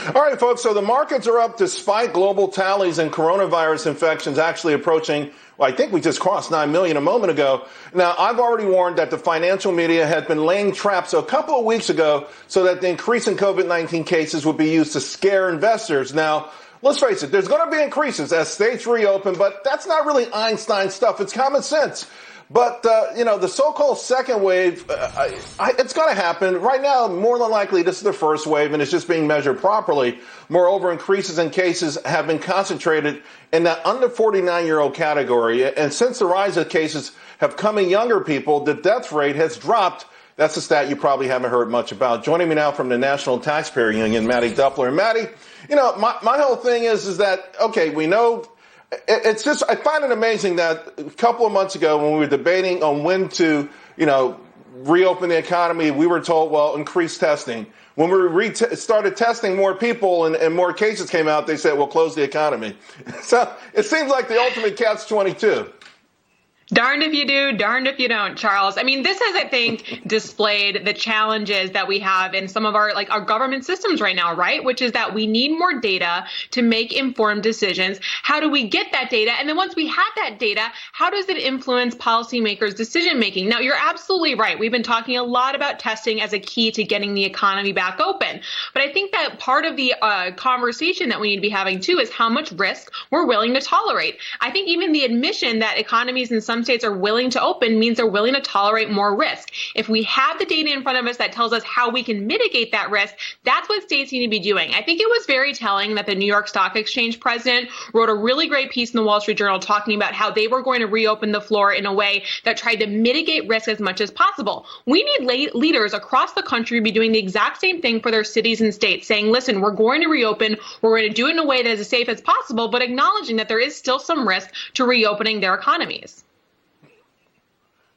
All right, folks, so the markets are up despite global tallies and coronavirus infections actually approaching, well, I think we just crossed 9 million a moment ago. Now, I've already warned that the financial media had been laying traps a couple of weeks ago so that the increase in COVID-19 cases would be used to scare investors. Now, let's face it, there's going to be increases as states reopen, but that's not really Einstein stuff. It's common sense. But, the so-called second wave, it's going to happen. Right now, more than likely, this is the first wave, and it's just being measured properly. Moreover, increases in cases have been concentrated in that under 49-year-old category. And since the rise of cases have come in younger people, the death rate has dropped. That's a stat you probably haven't heard much about. Joining me now from the National Taxpayer Union, Mattie Duppler. And Mattie, my whole thing is that, okay, we know. It's just, I find it amazing that a couple of months ago when we were debating on when to, reopen the economy, we were told, well, increase testing. When we started testing more people and more cases came out, they said, well, close the economy. So it seems like the ultimate catch-22. Darned if you do, darned if you don't, Charles. I mean, this has, I think, displayed the challenges that we have in some of our government systems right now, right? Which is that we need more data to make informed decisions. How do we get that data? And then once we have that data, how does it influence policymakers' decision making? Now, you're absolutely right. We've been talking a lot about testing as a key to getting the economy back open. But I think that part of the conversation that we need to be having, too, is how much risk we're willing to tolerate. I think even the admission that economies in some states are willing to open means they're willing to tolerate more risk. If we have the data in front of us that tells us how we can mitigate that risk, that's what states need to be doing. I think it was very telling that the New York Stock Exchange president wrote a really great piece in the Wall Street Journal talking about how they were going to reopen the floor in a way that tried to mitigate risk as much as possible. We need leaders across the country to be doing the exact same thing for their cities and states, saying, listen, we're going to reopen, we're going to do it in a way that is as safe as possible, but acknowledging that there is still some risk to reopening their economies.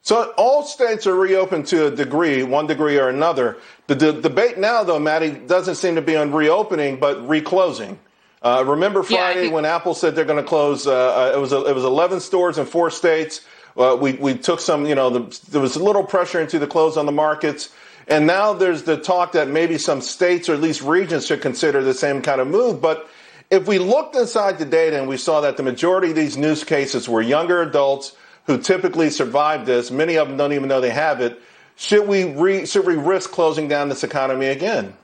So all states are reopened to a degree, one degree or another. The debate now, though, Mattie, doesn't seem to be on reopening, but reclosing. Remember Friday when Apple said they're going to close? It was 11 stores in 4 states. We took some, there was a little pressure into the close on the markets. And now there's the talk that maybe some states or at least regions should consider the same kind of move. But if we looked inside the data and we saw that the majority of these news cases were younger adults who typically survive this, many of them don't even know they have it, should we risk closing down this economy again?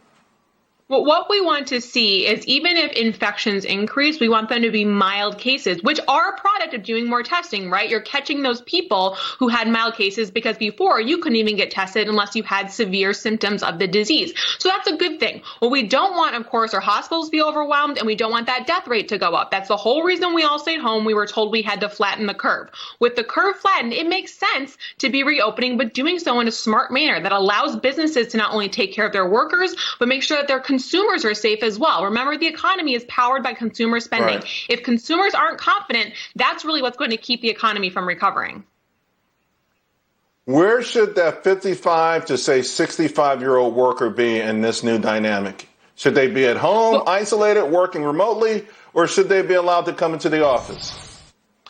Well, what we want to see is even if infections increase, we want them to be mild cases, which are a product of doing more testing, right? You're catching those people who had mild cases because before you couldn't even get tested unless you had severe symptoms of the disease. So that's a good thing. What we don't want, of course, are hospitals to be overwhelmed, and we don't want that death rate to go up. That's the whole reason we all stayed home. We were told we had to flatten the curve. With the curve flattened, it makes sense to be reopening, but doing so in a smart manner that allows businesses to not only take care of their workers, but make sure that their consumers are safe as well. Remember, the economy is powered by consumer spending. Right. If consumers aren't confident, that's really what's going to keep the economy from recovering. Where should that 55 to, say, 65-year-old worker be in this new dynamic? Should they be at home, isolated, working remotely, or should they be allowed to come into the office?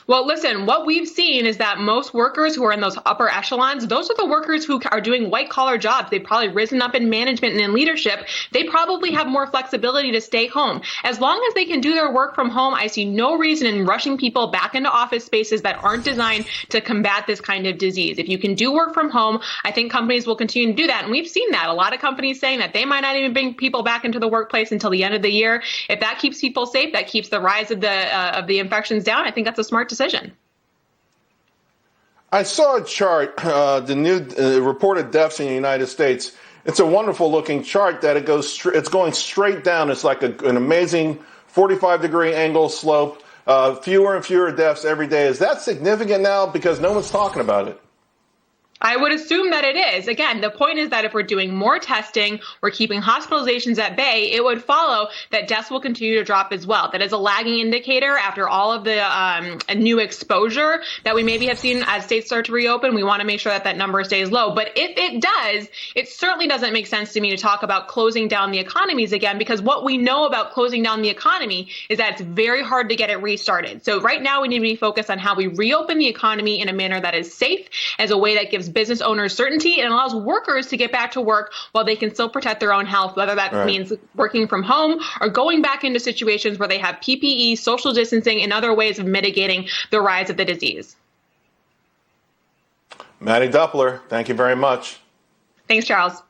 Well, listen, what we've seen is that most workers who are in those upper echelons, those are the workers who are doing white collar jobs. They've probably risen up in management and in leadership. They probably have more flexibility to stay home. As long as they can do their work from home, I see no reason in rushing people back into office spaces that aren't designed to combat this kind of disease. If you can do work from home, I think companies will continue to do that. And we've seen that. A lot of companies saying that they might not even bring people back into the workplace until the end of the year. If that keeps people safe, that keeps the rise of the infections down. I think that's a smart decision. I saw a chart, the new reported deaths in the United States. It's a wonderful looking chart that it's going straight down. It's like an amazing 45-degree angle slope. Fewer and fewer deaths every day. Is that significant now? Because no one's talking about it. I would assume that it is. Again, the point is that if we're doing more testing, we're keeping hospitalizations at bay, it would follow that deaths will continue to drop as well. That is a lagging indicator after all of the new exposure that we maybe have seen as states start to reopen. We want to make sure that that number stays low. But if it does, it certainly doesn't make sense to me to talk about closing down the economies again, because what we know about closing down the economy is that it's very hard to get it restarted. So right now we need to be focused on how we reopen the economy in a manner that is safe, as a way that gives business owners certainty and allows workers to get back to work while they can still protect their own health, whether that means working from home or going back into situations where they have PPE, social distancing, and other ways of mitigating the rise of the disease. Mattie Duppler, thank you very much. Thanks, Charles.